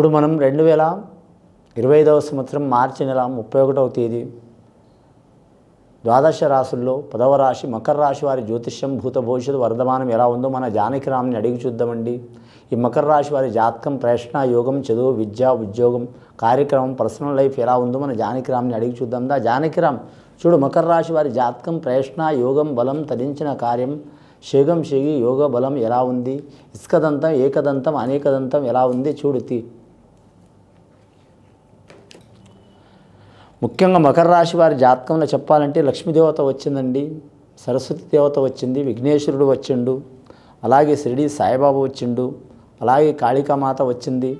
ఇప్పుడు మనం 2025వ సంవత్సరం మార్చి నెల 31వ తేదీ ద్వాదశ రాశుల్లో 10వ రాశి మకర రాశి వారి జ్యోతిష్యం భూత భవిష్యత్తు వర్ధమానం ఎలా ఉందో మన జానకిరామ్ని అడిగి చూద్దామండి. ఈ మకర రాశి వారి జాతకం, ప్రశ్న, యోగం, చదువు, విద్య, ఉద్యోగం, కార్యక్రమం, పర్సనల్ లైఫ్ ఎలా ఉందో మన జానకిరామ్ని అడిగి చూద్దాం. జానకిరామ్ చూడు, మకర రాశి వారి జాతకం, ప్రశ్న, యోగం, బలం, తరించిన కార్యం, శేగం శేగి, యోగ బలం ఎలా ఉంది, ఇస్కదంతం, ఏకదంతం, అనేకదంతం ఎలా ఉంది చూడుతి. ముఖ్యంగా మకర రాశి వారి జాతకంలో చెప్పాలంటే లక్ష్మీదేవత వచ్చిందండి, సరస్వతి దేవత వచ్చింది, విఘ్నేశ్వరుడు వచ్చిండు, అలాగే షిరిడి సాయిబాబా వచ్చిండు, అలాగే కాళికామాత వచ్చింది.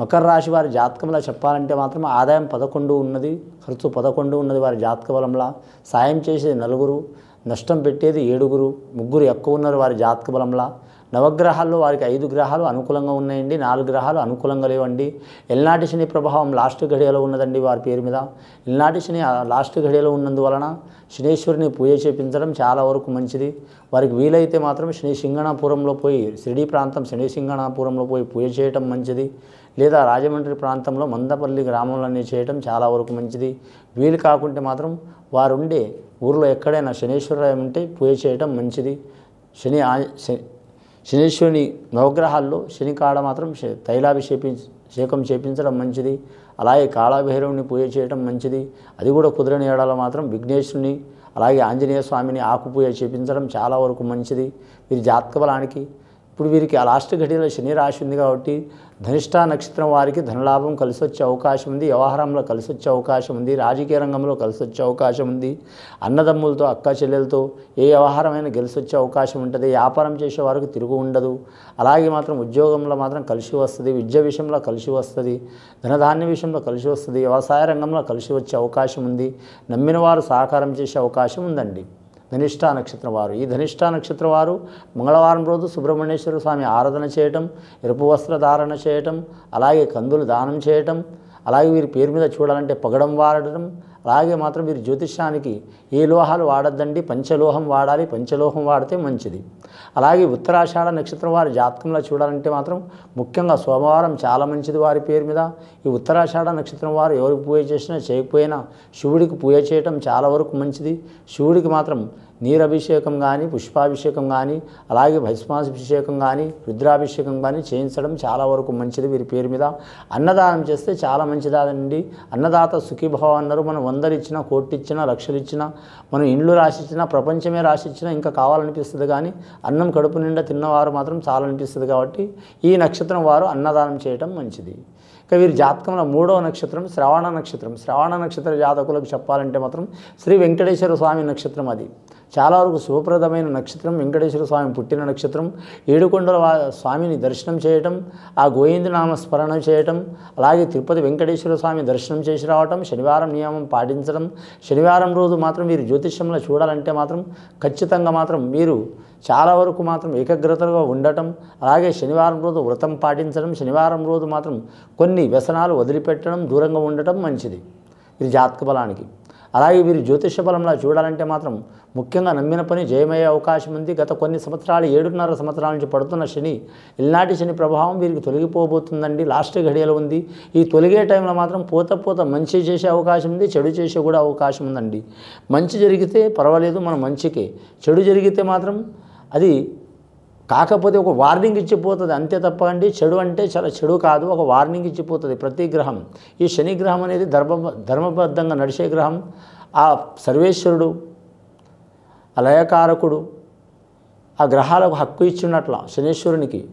మకర రాశి వారి జాతకంలో చెప్పాలంటే మాత్రం ఆదాయం 11 ఉన్నది, ఖర్చు 11 ఉన్నది వారి జాతక బలంలో. సాయం చేసేది 4, నష్టం పెట్టేది 7, 3 ఎక్కువ ఉన్నారు వారి జాతక బలంలో. నవగ్రహాల్లో వారికి 5 గ్రహాలు అనుకూలంగా ఉన్నాయండి, 4 గ్రహాలు అనుకూలంగా లేవండి. ఎల్నాటి శని ప్రభావం లాస్ట్ ఘడియలో ఉన్నదండి వారి పేరు మీద. ఎల్నాటి శని లాస్ట్ ఘడియలో ఉన్నందువలన శనేశ్వరిని పూజ చేపించడం చాలా వరకు మంచిది. వారికి వీలైతే మాత్రం శని సింగణాపురంలో పోయి, షిరిడి ప్రాంతం శని సింగణాపురంలో పోయి పూజ చేయటం మంచిది, లేదా రాజమండ్రి ప్రాంతంలో మందపల్లి గ్రామంలోనే చేయటం చాలా వరకు మంచిది. వీలు కాకుంటే మాత్రం వారుండే ఊరిలో ఎక్కడైనా శనేశ్వరాలయం ఉంటే పూజ చేయటం మంచిది. శనీశ్వరుని నవగ్రహాల్లో శని కాడ మాత్రం తైలాభిషేకం చేపించడం మంచిది. అలాగే కాళభైరవుని పూజ చేయడం మంచిది. అది కూడా కుదరని ఏడాలో మాత్రం విఘ్నేశ్వరుని, అలాగే ఆంజనేయ స్వామిని ఆకు పూజ చేపించడం చాలా వరకు మంచిది. వీరి జాతక బలానికి ఇప్పుడు వీరికి ఆ లాస్ట్ ఘడియలో శని రాశి ఉంది కాబట్టి ధనిష్ఠా నక్షత్రం వారికి ధనలాభం కలిసి వచ్చే అవకాశం ఉంది, వ్యవహారంలో కలిసి వచ్చే అవకాశం ఉంది, రాజకీయ రంగంలో కలిసి వచ్చే అవకాశం ఉంది, అన్నదమ్ములతో, అక్క చెల్లెలతో ఏ వ్యవహారమైనా కలిసి వచ్చే అవకాశం ఉంటుంది. వ్యాపారం చేసే వారికి తిరుగు ఉండదు. అలాగే మాత్రం ఉద్యోగంలో మాత్రం కలిసి వస్తుంది, విద్య విషయంలో కలిసి వస్తుంది, ధనధాన్య విషయంలో కలిసి వస్తుంది, వ్యవసాయ రంగంలో కలిసి వచ్చే అవకాశం ఉంది. నమ్మిన వారు సహకారం చేసే అవకాశం ఉందండి. ధనిష్ఠా నక్షత్రం వారు, ఈ ధనిష్ఠా నక్షత్రం వారు మంగళవారం రోజు సుబ్రహ్మణ్యేశ్వర స్వామి ఆరాధన చేయటం, ఎరుపు వస్త్ర ధారణ చేయటం, అలాగే కందులు దానం చేయటం, అలాగే వీరి పేరు మీద చూడాలంటే పగడం వాడటం, అలాగే మాత్రం వీరి జ్యోతిష్యానికి ఏ లోహాలు వాడద్దండి, పంచలోహం వాడాలి, పంచలోహం వాడితే మంచిది. అలాగే ఉత్తరాషాఢ నక్షత్రం వారి జాతకంలో చూడాలంటే మాత్రం ముఖ్యంగా సోమవారం చాలా మంచిది వారి పేరు మీద. ఈ ఉత్తరాషాఢ నక్షత్రం వారు ఎవరికి పూజ చేసినా చేయకపోయినా శివుడికి పూజ చేయటం చాలా వరకు మంచిది. శివుడికి మాత్రం నీరభిషేకం కానీ, పుష్పాభిషేకం కానీ, అలాగే భస్మాభిషేకం కానీ, రుద్రాభిషేకం కానీ చేయించడం చాలా వరకు మంచిది వీరి పేరు మీద. అన్నదానం చేస్తే చాలా మంచిదాదండి. అన్నదాత సుఖీభవ అన్నారు. మనం 100 ఇచ్చినా, కోటి ఇచ్చినా, లక్షలు ఇచ్చినా, మనం ఇండ్లు రాసిచ్చినా, ప్రపంచమే రాసిచ్చినా ఇంకా కావాలనిపిస్తుంది. కానీ అన్నం కడుపు నిండా తిన్నవారు మాత్రం చాలా అనిపిస్తుంది. కాబట్టి ఈ నక్షత్రం వారు అన్నదానం చేయటం మంచిది. ఇక వీరి జాతకంలో 3వ నక్షత్రం శ్రవణ నక్షత్రం. శ్రవణ నక్షత్ర జాతకులకు చెప్పాలంటే మాత్రం శ్రీ వెంకటేశ్వర స్వామి నక్షత్రం. అది చాలా వరకు శుభప్రదమైన నక్షత్రం. వెంకటేశ్వర స్వామి పుట్టిన నక్షత్రం. ఏడుకొండల స్వామిని దర్శనం చేయటం, ఆ గోవిందనామ స్మరణ చేయటం, అలాగే తిరుపతి వెంకటేశ్వర స్వామి దర్శనం చేసి రావటం, శనివారం నియమం పాటించడం. శనివారం రోజు మాత్రం వీరు జ్యోతిష్యంలో చూడాలంటే మాత్రం ఖచ్చితంగా మాత్రం మీరు చాలా వరకు మాత్రం ఏకాగ్రతగా ఉండటం, అలాగే శనివారం రోజు వ్రతం పాటించడం, శనివారం రోజు మాత్రం కొన్ని వ్యసనాలు వదిలిపెట్టడం, దూరంగా ఉండటం మంచిది వీరి జాతక బలానికి. అలాగే వీరి జ్యోతిష బలంలో చూడాలంటే మాత్రం ముఖ్యంగా నమ్మిన పని జయమయ్యే అవకాశం ఉంది. గత కొన్ని సంవత్సరాలు 7.5 సంవత్సరాల నుంచి పడుతున్న శని, ఎల్నాటి శని ప్రభావం వీరికి తొలగిపోబోతుందండి. లాస్ట్ ఘడియలో ఉంది. ఈ తొలగే టైంలో మాత్రం పోత మంచి చేసే అవకాశం ఉంది, చెడు చేసే కూడా అవకాశం ఉందండి. మంచి జరిగితే పర్వాలేదు, మన మంచికే. చెడు జరిగితే మాత్రం అది కాకపోతే ఒక వార్నింగ్ ఇచ్చిపోతుంది అంతే తప్ప అండి. చెడు అంటే చాలా చెడు కాదు, ఒక వార్నింగ్ ఇచ్చిపోతుంది ప్రతి గ్రహం. ఈ శని గ్రహం అనేది ధర్మబద్ధంగా నడిచే గ్రహం. ఆ సర్వేశ్వరుడు, ఆ లయకారకుడు, ఆ గ్రహాలకు హక్కు ఇచ్చినట్ల శనీశ్వరునికి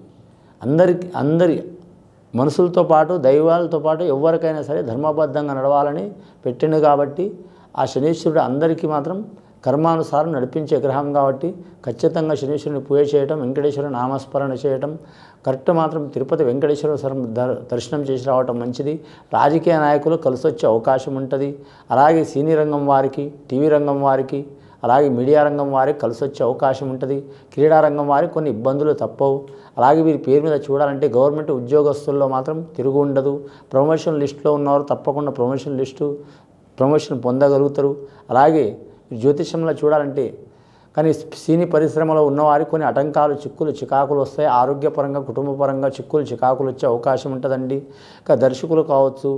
అందరి మనుషులతో పాటు, దైవాలతో పాటు ఎవరికైనా సరే ధర్మబద్ధంగా నడవాలని పెట్టిండు. కాబట్టి ఆ శనీశ్వరుడు అందరికీ మాత్రం కర్మానుసారం నడిపించే గ్రహం. కాబట్టి ఖచ్చితంగా శనీశ్వరుని పూజ చేయటం, వెంకటేశ్వర నామస్మరణ చేయటం, కరెక్ట్ మాత్రం తిరుపతి వెంకటేశ్వర దర్శనం చేసి రావటం మంచిది. రాజకీయ నాయకులు కలిసి వచ్చే అవకాశం ఉంటుంది. అలాగే సినీ రంగం వారికి, టీవీ రంగం వారికి, అలాగే మీడియా రంగం వారికి కలిసి వచ్చే అవకాశం ఉంటుంది. క్రీడా రంగం వారికి కొన్ని ఇబ్బందులు తప్పవు. అలాగే వీరి పేరు మీద చూడాలంటే గవర్నమెంట్ ఉద్యోగస్తుల్లో మాత్రం తిరుగు ఉండదు. ప్రమోషన్ లిస్టులో ఉన్నవారు తప్పకుండా ప్రమోషన్ పొందగలుగుతారు. అలాగే జ్యోతిషంలో చూడాలంటే కానీ సినీ పరిశ్రమలో ఉన్నవారికి కొన్ని ఆటంకాలు, చిక్కులు, చికాకులు వస్తాయి. ఆరోగ్యపరంగా, కుటుంబపరంగా చిక్కులు, చికాకులు వచ్చే అవకాశం ఉంటుందండి. ఇంకా దర్శకులు కావచ్చు,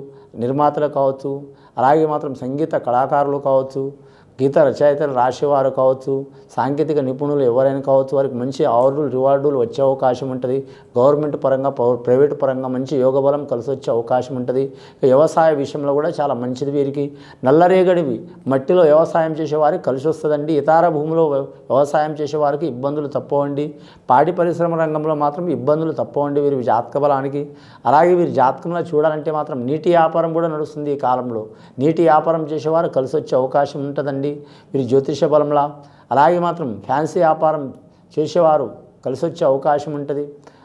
నిర్మాతలు కావచ్చు, అలాగే మాత్రం సంగీత కళాకారులు కావచ్చు, గీత రచయితలు రాసేవారు కావచ్చు, సాంకేతిక నిపుణులు ఎవరైనా కావచ్చు, వారికి మంచి అవార్డులు, రివార్డులు వచ్చే అవకాశం ఉంటుంది. గవర్నమెంట్ పరంగా, ప్రైవేట్ పరంగా మంచి యోగ బలం కలిసి వచ్చే అవకాశం ఉంటుంది. వ్యవసాయ విషయంలో కూడా చాలా మంచిది. వీరికి నల్లరేగడివి మట్టిలో వ్యవసాయం చేసేవారికి కలిసి వస్తుందండి. ఇతర భూమిలో వ్యవసాయం చేసేవారికి ఇబ్బందులు తప్పవండి. పాడి పరిశ్రమ రంగంలో మాత్రం ఇబ్బందులు తప్పవండి వీరి జాతక బలానికి. అలాగే వీరి జాతకంలో చూడాలంటే మాత్రం నీటి వ్యాపారం కూడా నడుస్తుంది ఈ కాలంలో. నీటి వ్యాపారం చేసేవారు కలిసి వచ్చే అవకాశం ఉంటుందండి వీరి జ్యోతిష బలంలా. అలాగే మాత్రం ఫ్యాన్సీ వ్యాపారం చేసేవారు కలిసి వచ్చే అవకాశం ఉంటుంది.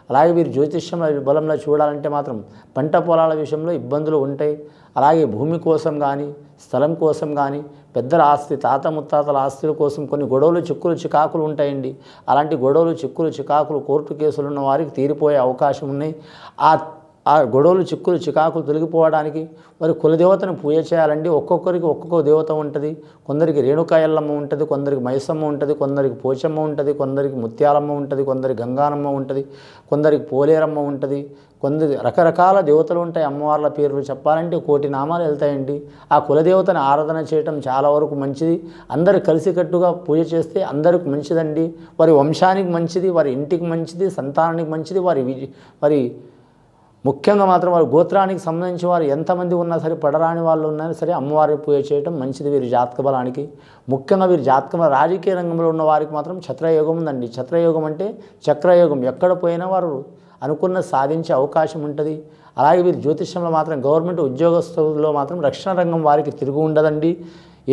అలాగే వీరి జ్యోతిష్యం బలంలో చూడాలంటే మాత్రం పంట పొలాల విషయంలో ఇబ్బందులు ఉంటాయి. అలాగే భూమి కోసం కానీ, స్థలం కోసం కానీ, పెద్దల ఆస్తి, తాత ముత్తాతల ఆస్తుల కోసం కొన్ని గొడవలు, చిక్కులు, చికాకులు ఉంటాయండి. అలాంటి గొడవలు, చిక్కులు, చికాకులు, కోర్టు కేసులు ఉన్న వారికి తీరిపోయే అవకాశం ఉన్నాయి. ఆ గొడవలు, చిక్కులు, చికాకులు తొలగిపోవడానికి వారి కులదేవతను పూజ చేయాలండి. ఒక్కొక్కరికి ఒక్కొక్క దేవత ఉంటుంది. కొందరికి రేణుకా ఎల్లమ్మ ఉంటుంది, కొందరికి మైసమ్మ ఉంటుంది, కొందరికి పోచమ్మ ఉంటుంది, కొందరికి ముత్యాలమ్మ ఉంటుంది, కొందరికి గంగానమ్మ ఉంటుంది, కొందరికి పోలేరమ్మ ఉంటుంది, కొందరికి రకరకాల దేవతలు ఉంటాయి. అమ్మవార్ల పేర్లు చెప్పాలంటే 1,000 నామాలు వెళ్తాయండి. ఆ కులదేవతను ఆరాధన చేయటం చాలా వరకు మంచిది. అందరు కలిసికట్టుగా పూజ చేస్తే అందరికి మంచిదండి. వారి వంశానికి మంచిది, వారి ఇంటికి మంచిది, సంతానానికి మంచిది. వారి ముఖ్యంగా మాత్రం వారి గోత్రానికి సంబంధించి వారు ఎంతమంది ఉన్నా సరే, పడరాని వాళ్ళు ఉన్నా సరే అమ్మవారి పూజ చేయడం మంచిది వీరి జాతక బలానికి. ముఖ్యంగా వీరి జాతకం రాజకీయ రంగంలో ఉన్న వారికి మాత్రం ఛత్రయోగం ఉందండి. ఛత్రయోగం అంటే చక్రయోగం. ఎక్కడ పోయినా వారు అనుకున్న సాధించే అవకాశం ఉంటుంది. అలాగే వీరి జ్యోతిష్యంలో మాత్రం గవర్నమెంట్ ఉద్యోగస్తుల్లో మాత్రం రక్షణ రంగం వారికి తిరుగు ఉండదండి.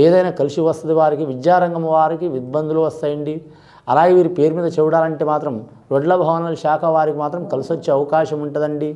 ఏదైనా కలిసి వస్తుంది వారికి. విద్యారంగం వారికి ఇబ్బందులు వస్తాయండి. అలాగే వీరి పేరు మీద చూడాలంటే మాత్రం రొడ్ల భవనాల శాఖ వారికి మాత్రం కలిసి వచ్చే అవకాశం ఉంటుందండి.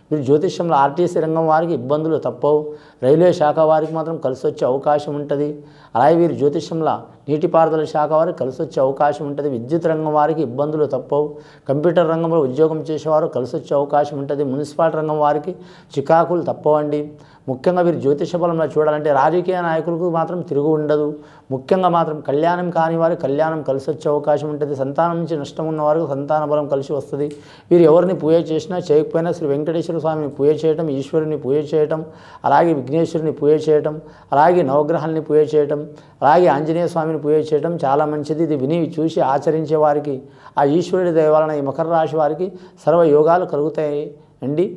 వీరు జ్యోతిష్యంలో ఆర్టీసీ రంగం వారికి ఇబ్బందులు తప్పవు. రైల్వే శాఖ వారికి మాత్రం కలిసి వచ్చే అవకాశం ఉంటుంది. అలాగే వీరి జ్యోతిష్యంలో నీటిపారుదల శాఖ వారికి కలిసి వచ్చే అవకాశం ఉంటుంది. విద్యుత్ రంగం వారికి ఇబ్బందులు తప్పవు. కంప్యూటర్ రంగంలో ఉద్యోగం చేసేవారు కలిసి వచ్చే అవకాశం ఉంటుంది. మున్సిపాలిటీ రంగం వారికి చికాకులు తప్పవండి. ముఖ్యంగా వీరు జ్యోతిష బలంలో చూడాలంటే రాజకీయ నాయకులకు మాత్రం తిరుగు ఉండదు. ముఖ్యంగా మాత్రం కళ్యాణం కాని వారి కళ్యాణం కలిసి వచ్చే అవకాశం ఉంటుంది. సంతానం నుంచి నష్టం ఉన్న వారికి సంతాన బలం కలిసి వస్తుంది. వీరు ఎవరిని పూజ చేసినా చేయకపోయినా శ్రీ వెంకటేశ్వర స్వామిని పూజ చేయటం, ఈశ్వరుని పూజ చేయటం, అలాగే విఘ్నేశ్వరుని పూజ చేయటం, అలాగే నవగ్రహాలని పూజ చేయటం, అలాగే ఆంజనేయ స్వామిని పూజ చేయటం చాలా మంచిది. ఇది విని చూసి ఆచరించే వారికి ఆ ఈశ్వరుడి దయ వలన ఈ మకర రాశి వారికి సర్వ యోగాలు కలుగుతాయి అండి.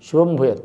శుభం భూయత్.